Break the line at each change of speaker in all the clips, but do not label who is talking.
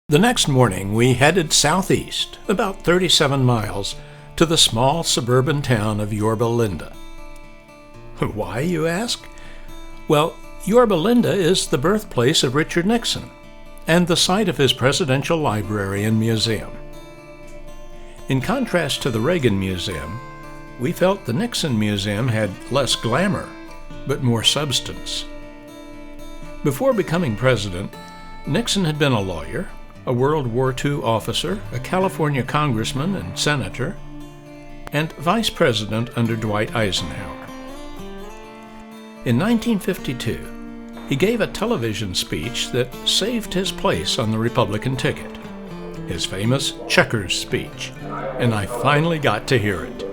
The next morning, we headed southeast, about 37 miles, to the small suburban town of Yorba. Why, you ask? Well, Yorba is the birthplace of Richard Nixon and the site of his presidential library and museum. In contrast to the Reagan Museum, we felt the Nixon Museum had less glamour, but more substance. Before becoming president, Nixon had been a lawyer, a World War II officer, a California congressman and senator, and vice president under Dwight Eisenhower. In 1952, he gave a television speech that saved his place on the Republican ticket, his famous Checkers speech, and I finally got to hear it.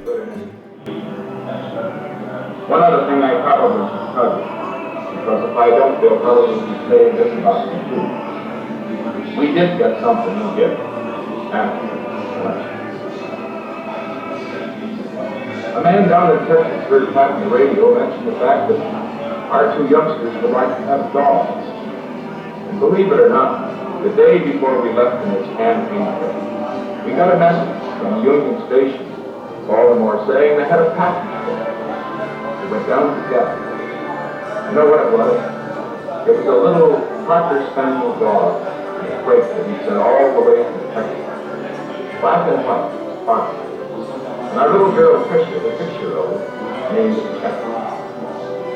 One other thing I probably should tell you, because if I don't, they'll probably be saying this about me too. We did get something to give after the election. A man down in Texas heard Pat on the radio mention the fact that our two youngsters would like to have dogs. And believe it or not, the day before we left in this campaign trip, we got a message from Union Station, Baltimore, saying they had a package there. We went down together. You know what it was? It was a little Cocker Spaniel dog. Great that he sent all the way from Texas. Black and white, fine. And our little girl Fisher, the 6-year-old, named Cat.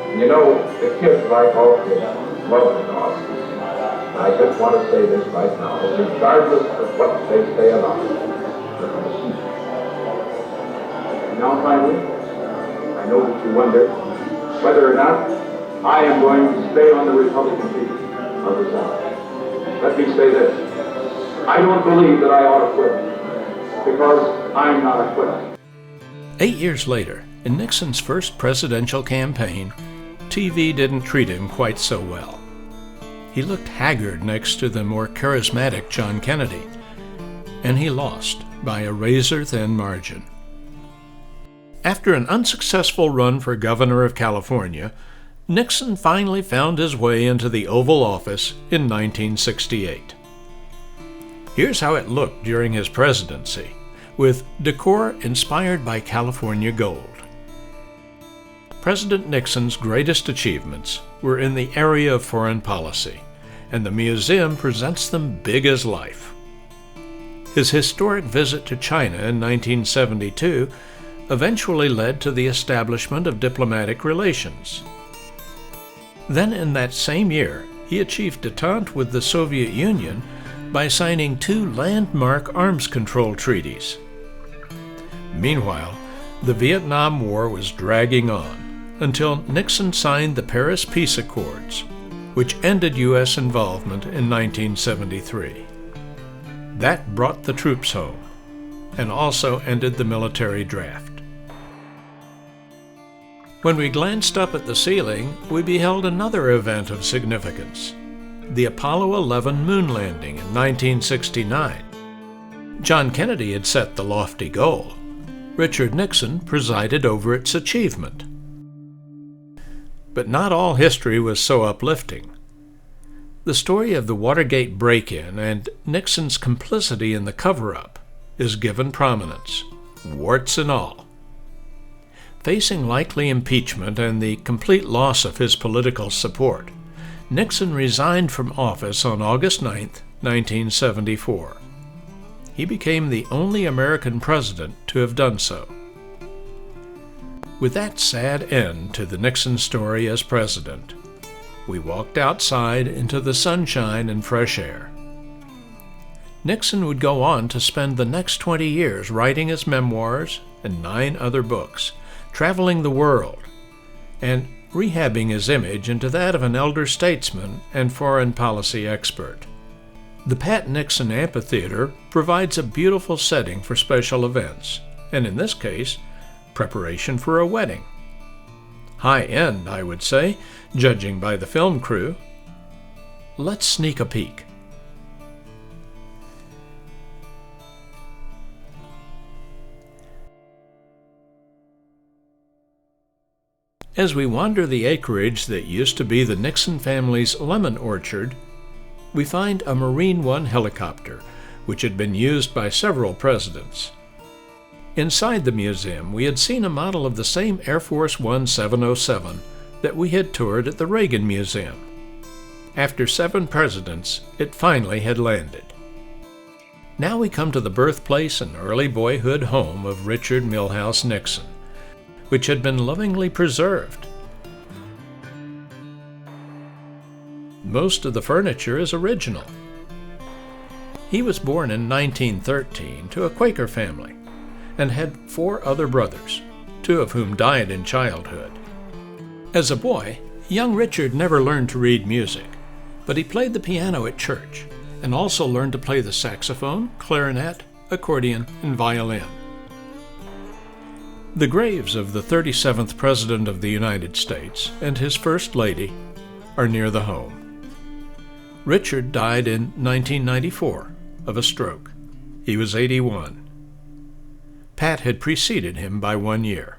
And you know, the kids, like all kids, love the dog. And I just want to say this right now, regardless of what they say about it, they're going to keep it. And now finally, I know that you wonder whether or not I am going to stay on the Republican ticket of the South. Let me say this. I don't believe that I ought to quit, because I'm not a quitter.
8 years later, in Nixon's first presidential campaign, TV didn't treat him quite so well. He looked haggard next to the more charismatic John Kennedy, and he lost by a razor-thin margin. After an unsuccessful run for governor of California, Nixon finally found his way into the Oval Office in 1968. Here's how it looked during his presidency, with decor inspired by California gold. President Nixon's greatest achievements were in the area of foreign policy, and the museum presents them big as life. His historic visit to China in 1972 eventually led to the establishment of diplomatic relations. Then in that same year, he achieved détente with the Soviet Union by signing 2 landmark arms control treaties. Meanwhile, the Vietnam War was dragging on until Nixon signed the Paris Peace Accords, which ended U.S. involvement in 1973. That brought the troops home and also ended the military draft. When we glanced up at the ceiling, we beheld another event of significance, the Apollo 11 moon landing in 1969. John Kennedy had set the lofty goal. Richard Nixon presided over its achievement. But not all history was so uplifting. The story of the Watergate break-in and Nixon's complicity in the cover-up is given prominence, warts and all. Facing likely impeachment and the complete loss of his political support, Nixon resigned from office on August 9, 1974. He became the only American president to have done so. With that sad end to the Nixon story as president, we walked outside into the sunshine and fresh air. Nixon would go on to spend the next 20 years writing his memoirs and 9 other books, traveling the world, and rehabbing his image into that of an elder statesman and foreign policy expert. The Pat Nixon Amphitheater provides a beautiful setting for special events, and in this case, preparation for a wedding. High end, I would say, judging by the film crew. Let's sneak a peek. As we wander the acreage that used to be the Nixon family's lemon orchard, we find a Marine One helicopter, which had been used by several presidents. Inside the museum, we had seen a model of the same Air Force One 707 that we had toured at the Reagan Museum. After 7 presidents, it finally had landed. Now we come to the birthplace and early boyhood home of Richard Milhouse Nixon, which had been lovingly preserved. Most of the furniture is original. He was born in 1913 to a Quaker family and had 4 other brothers, 2 of whom died in childhood. As a boy, young Richard never learned to read music, but he played the piano at church and also learned to play the saxophone, clarinet, accordion, and violin. The graves of the 37th President of the United States and his First Lady are near the home. Richard died in 1994 of a stroke. He was 81. Pat had preceded him by 1 year.